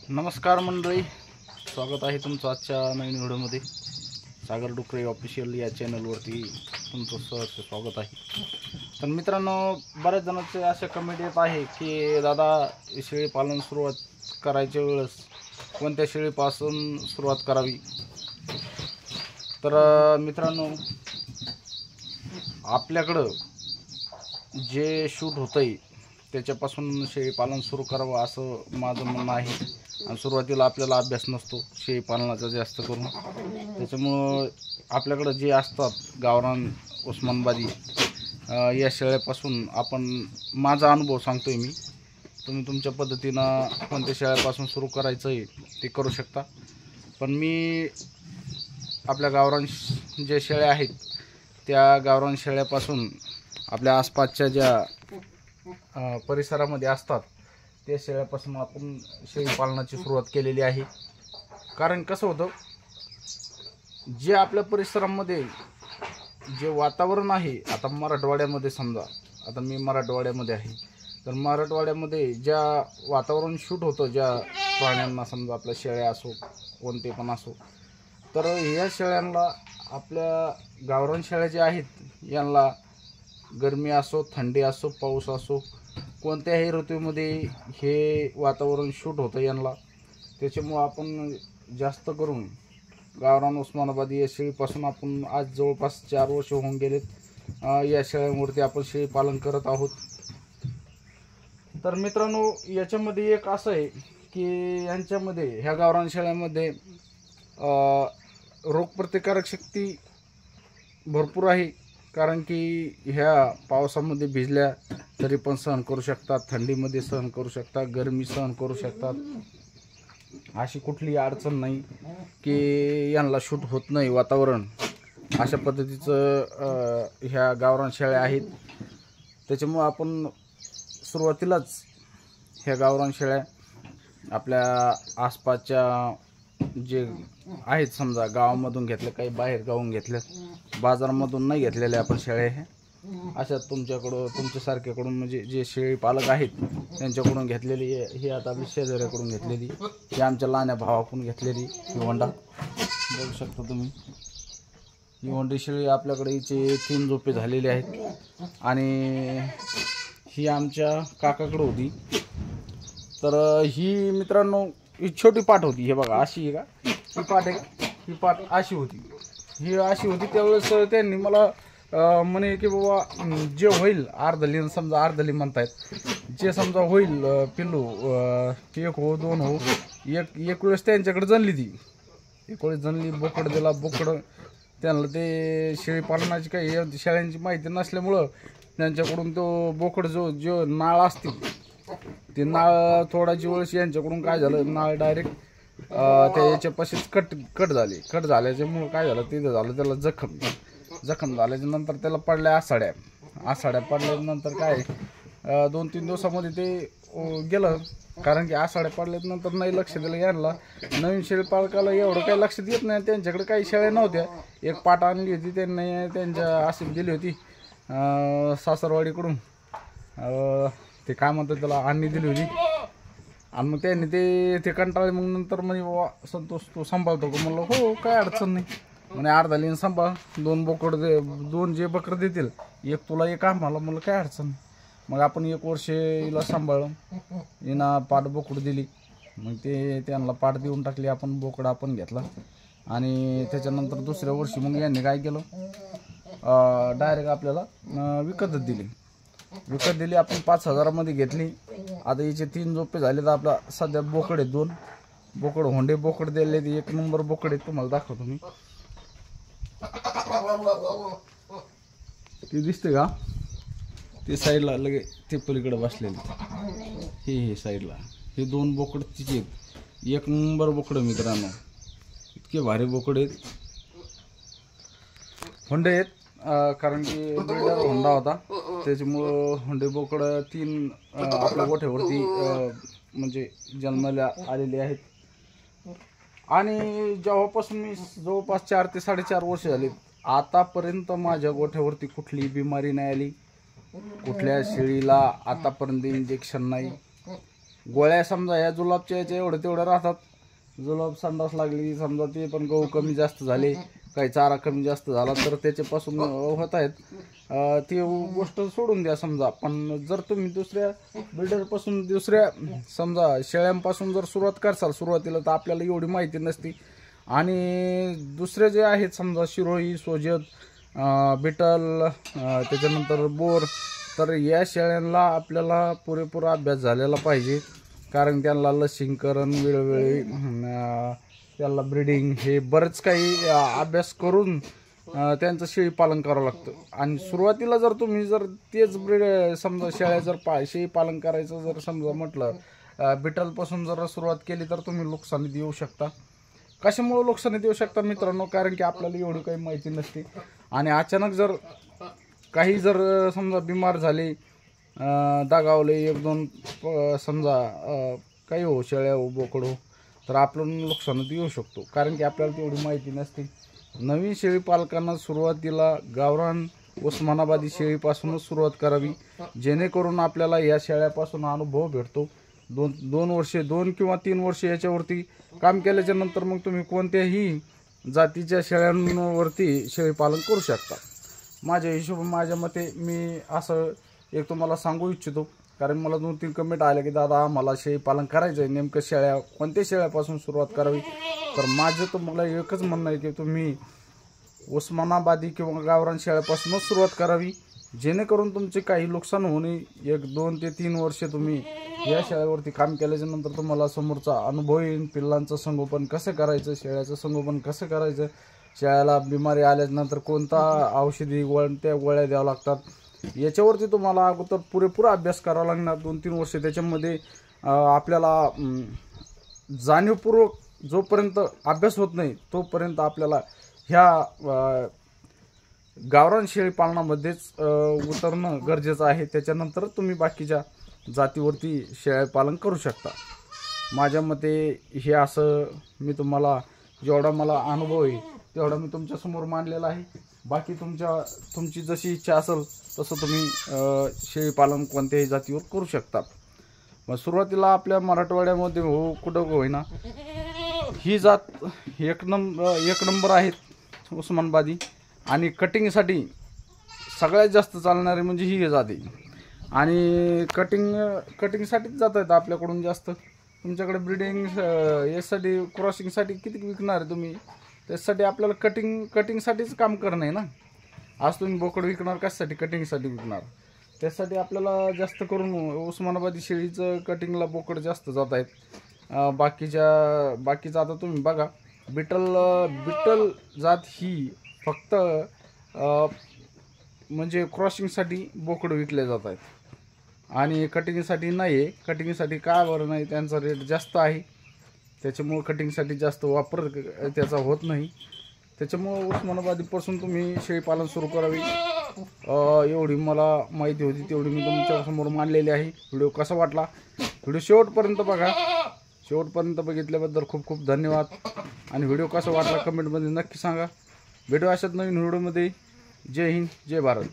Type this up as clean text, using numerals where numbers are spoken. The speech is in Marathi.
नमस्कार मंडळी, स्वागत आहे तुमचं आजच्या नवीन व्हिडिओमध्ये। सागर डुकरे ऑफिशियल या चॅनलवरती तुमचं सहर्ष स्वागत आहे। तर मित्रांनो, बऱ्याच जणांचे अशा कमेंट येत आहे की दादा, शेळी पालन सुरुवात करायच्या वेळेस कोणत्या शेळीपासून सुरुवात करावी। तर मित्रांनो, आपल्याकडं जे शूट होतंय त्याच्यापासून शेळी पालन सुरू करावं असं माझं म्हणणं आहे। आणि सुरुवातीला आपल्याला अभ्यास नसतो शेळी पालनाचा जास्त करून, त्याच्यामुळं आपल्याकडं जे असतात गावरान उस्मानाबादी या शेळ्यापासून आपण, माझा अनुभव सांगतोय मी, तुम्ही तुमच्या पद्धतीनं कोणत्या शेळ्यापासून सुरू करायचं आहे ते करू शकता। पण मी आपल्या गावरान जे शेळ्या आहेत त्या गावरान शेळ्यापासून आपल्या आसपासच्या ज्या परिसरामध्ये असतात त्या शेळ्यापासून आपण शेळी पालनाची सुरुवात केलेली आहे। कारण कसं होतं, जे आपल्या परिसरामध्ये जे वातावरण आहे, आता मराठवाड्यामध्ये समजा, आता मी मराठवाड्यामध्ये आहे, तर मराठवाड्यामध्ये ज्या वातावरण शूट होतं ज्या प्राण्यांना, समजा आपल्या शेळ्या असो कोणते पण असो, तर ह्या शेळ्यांना, आपल्या गावरान शेळ्या ज्या आहेत यांना गरमी असो, थंडी असो, पाऊस असो, कोणत्याही ऋतूमध्ये हे वातावरण शूट होतं यांना। त्याच्यामुळं आपण जास्त करून गावरान उस्मानाबादी या शेळीपासून आपण आज जवळपास 4 वर्ष होऊन गेलेत या शेळ्यांवरती आपण शेळी पालन करत आहोत। तर मित्रांनो, याच्यामध्ये एक असं आहे की यांच्यामध्ये, ह्या गावरान शेळ्यांमध्ये रोगप्रतिकारक शक्ती भरपूर आहे। कारण की ह्या पावसामध्ये भिजल्या तरी पण सहन करू शकतात, थंडीमध्ये सहन करू शकतात, गरमी सहन करू शकतात, अशी कुठली अडचण नाही की यांना शूट होत नाही वातावरण, अशा पद्धतीचं ह्या गावरान शेळ्या आहेत। त्याच्यामुळं आपण सुरुवातीलाच ह्या गावरान शेळ्या आपल्या आसपासच्या जे आहेत, समजा गावामधून घेतल्या, काही बाहेर गावून घेतल्या, बाजारामधून नाही घेतलेल्या आपण शेळ्या, हे अशा तुमच्याकडं, तुमच्यासारख्याकडून, म्हणजे जे शेळी पालक आहेत त्यांच्याकडून घेतलेली, ही आता आपली शेजाऱ्याकडून घेतलेली, ही आमच्या लहान्या भावाकडून घेतलेली ही वंडा बघू शकता तुम्ही। ही वंडी शेळी आपल्याकडे हिचे 3 झोपे झालेले आहेत आणि ही आमच्या काकाकडे होती। तर ही मित्रांनो, ही छोटी पाट होती, हे बघा अशी आहे का, ही पाट आहे का, ही पाट अशी होती, ही अशी होती। त्यावेळेस त्यांनी मला म्हणे की बाबा, जे होईल अर्धली, समजा अर्धली म्हणतायत, जे समजा होईल पिल्लू, 1 हो 2 हो, एक वेळेस त्यांच्याकडे जनली ती, एक वेळेस जनली, बोकड दिला, बोकड त्यांना ते शेळी पालनाची काही शेळ्यांची माहिती नसल्यामुळं त्यांच्याकडून तो बोकड जो नाळ असते ते नाळ थोडाची वेळेस यांच्याकडून काय झालं, नाळ डायरेक्ट त्या याच्यापाशीच कट झाल्याच्यामुळं काय झालं, तिथं झालं त्याला जखम झाल्याच्या नंतर त्याला पडल्या आसाड्या पडल्यानंतर काय 2-3 दिवसामध्ये ते गेलं। कारण की आसाड्या पडल्यानंतर नाही लक्ष दिलं यांना, नवीन शेळी पालकाला एवढं काही लक्षात येत नाही, त्यांच्याकडे काही शेळ्या नव्हत्या, एक पाट आणली होती त्यांनी, त्यांच्या आशीफ दिली होती सासरवाडीकडून, ते काय म्हणतात त्याला, आणणी दिली होती, आणि मग त्यांनी ते कंटाळले। मग नंतर म्हणे बाबा संतोष तू सांभाळतो का, म्हणलं हो काय अडचण नाही, म्हणे अर्धा लिन सांभाळ, 2 बोकड दे, 2 जे बकरं देतील, एक तुला एक आम्हाला, म्हणलं काय अडचण नाही। मग आपण 1 वर्ष हिला सांभाळलं, हिना पाट बोकड दिली, मग त्यांना पाट देऊन टाकली, आपण बोकड आपण घेतला। आणि त्याच्यानंतर दुसऱ्या वर्षी मग यांनी काय केलं, डायरेक्ट आपल्याला विकतच दिली आपण 5,000 मध्ये घेतली। आता हिचे 3 झोपे झाले, तर आपला सध्या बोकड आहे 2 बोकड, होंडे बोकड दिले, 1 नंबर बोकड आहे, तुम्हाला दाखवतो मी, ते दिसते का, ते साईडला लगे ते पलीकडे बसलेले, हे साईडला हे 2 बोकड तिचे आहेत, 1 नंबर बोकड मित्रांनो, इतके भारी बोकड आहेत, होंडे आहेत। कारण की बिल्डर होंडा होता, त्याच्यामुळं होंडे बोकड 3 आपल्या गोठ्यावरती म्हणजे जन्माला आलेले आहेत। आणि जेव्हापासून मी जवळपास 4 ते 4.5 वर्ष झाले, आतापर्यंत माझ्या गोठ्यावरती कुठली बिमारी नाही आली, कुठल्या शेळीला आतापर्यंत इंजेक्शन नाही, गोळ्या समजा या जुलाबच्या याच्या एवढं तेवढं राहतात. जुलाब संडास लागली समजा ते पण गहू कमी जास्त झाले, काही चारा कमी जास्त झाला तर त्याच्यापासून होत आहेत. ती गोष्ट सोडून द्या समजा. पण जर तुम्ही दुसऱ्या बिल्डरपासून दुसऱ्या समजा शेळ्यांपासून जर सुरुवात करसाल सुरुवातीला, तर आपल्याला एवढी माहिती नसती. आणि दुसरे जे आहेत समजा शिरोई, सोजत, बिटल, त्याच्यानंतर बोर, तर या शेळ्यांना आपल्याला पुरेपूर अभ्यास झालेला पाहिजे. कारण त्यांना लसीकरण वेळोवेळी, त्याला ब्रीडिंग, हे बरंच काही अभ्यास करून त्यांचं शेळी पालन करावं लागतं. आणि सुरुवातीला जर तुम्ही जर तेच समजा शेळ्या जर शेळी पालन करायचं जर समजा म्हटलं बिटलपासून जर सुरुवात केली तर तुम्ही नुकसानीत येऊ शकता. कशामुळे नुकसानीत येऊ शकता मित्रांनो? कारण की आपल्याला एवढी काही माहिती नसते आणि अचानक जर काही जर समजा बिमार झाले, दगावले, एक दोन समजा काही हो शेळ्या हो बोकड हो, तर आपलं नुकसानीत येऊ शकतो. कारण की आपल्याला तेवढी माहिती नसते. नवीन शेळी पालकांना सुरुवातीला गावरान उस्मानाबादी शेळीपासूनच सुरुवात करावी, जेणेकरून आपल्याला या शेळ्यापासून अनुभव भेटतो. दोन वर्षे 2 किंवा 3 वर्षे याच्यावरती काम केल्याच्या नंतर मग तुम्ही कोणत्याही जातीच्या शेळ्यांवरती शेळी पालन करू शकता. माझ्या मते मी असं एक तुम्हाला सांगू इच्छितो. कारण मला 2-3 कमेंट आले की दादा मला शेळी पालन करायचं आहे, नेमकं कोणत्या शेळ्यापासून सुरुवात करावी. तर माझं तुम्हाला एकच म्हणणं आहे की तुम्ही उस्मानाबादी किंवा गावरान शेळ्यापासूनच सुरुवात करावी, जेणेकरून तुमचे काही नुकसान होणे. 1-2 ते 3 वर्षे तुम्ही या शेळ्यावरती काम केल्याच्या नंतर तुम्हाला समोरचा अनुभव येईल. पिल्लांचं संगोपन कसं करायचं, शेळ्याचं संगोपन कसं करायचं, शेळ्याला बिमारी आल्यानंतर कोणता औषधी त्या गोळ्या द्याव्या लागतात, याच्यावरती तुम्हाला अगोदर पुरेपूर अभ्यास करावा लागणार. 2-3 वर्षे त्याच्यामध्ये आपल्याला जाणीवपूर्वक जोपर्यंत अभ्यास होत नाही तोपर्यंत आपल्याला ह्या गावरान शेळी पालनामध्येच उतरणं गरजेचं आहे. त्याच्यानंतर तुम्ही बाकीच्या जातीवरती शेळी पालन करू शकता. माझ्या मते हे असं मी तुम्हाला जेवढा मला अनुभव आहे तेवढा मी तुमच्यासमोर मांडलेला आहे. बाकी तुमची जशी इच्छा असेल तसं तुम्ही शेळी पालन कोणत्याही जातीवर करू शकता. मग सुरुवातीला आपल्या मराठवाड्यामध्ये कुठं होईना ही जात एक नंबर आहेत उस्मानाबादी. आणि कटिंगसाठी सगळ्यात जास्त चालणारी म्हणजे ही जात आहे. आणि कटिंगसाठीच जात आहेत आपल्याकडून जास्त. तुमच्याकडे ब्रीडिंग यासाठी क्रॉसिंगसाठी किती विकणार आहे तुम्ही? त्यासाठी आपल्याला कटिंगसाठीच काम करणं आहे ना. आज तुम्ही बोकड विकणार कशासाठी? कटिंगसाठी विकणार. त्यासाठी आपल्याला जास्त करून उस्मानाबादी शेळीचं कटिंगला बोकड जास्त जात आहेत. बाकीचं आता तुम्ही बघा, बिटल जात ही फक्त म्हणजे क्रॉसिंगसाठी बोकड विकले जात आहेत आणि कटिंगसाठी नाही आहे. कटिंगसाठी काय बरं नाही, त्यांचा रेट जास्त आहे, त्याच्यामुळं कटिंगसाठी जास्त वापर त्याचा होत नाही. त्याच्यामुळं उस्मानाबादीपासून तुम्ही शेळीपालन सुरू करावी. एवढी मला माहिती होती तेवढी मी तुमच्यासमोर मांडलेली आहे. व्हिडिओ कसा वाटला? व्हिडिओ शेवटपर्यंत बघा. शेवटपर्यंत बघितल्याबद्दल खूप खूप धन्यवाद. आणि व्हिडिओ कसा वाटला कमेंटमध्ये नक्की सांगा. भेटू अशाच नवीन व्हिडिओमध्ये. जय हिंद, जय भारत.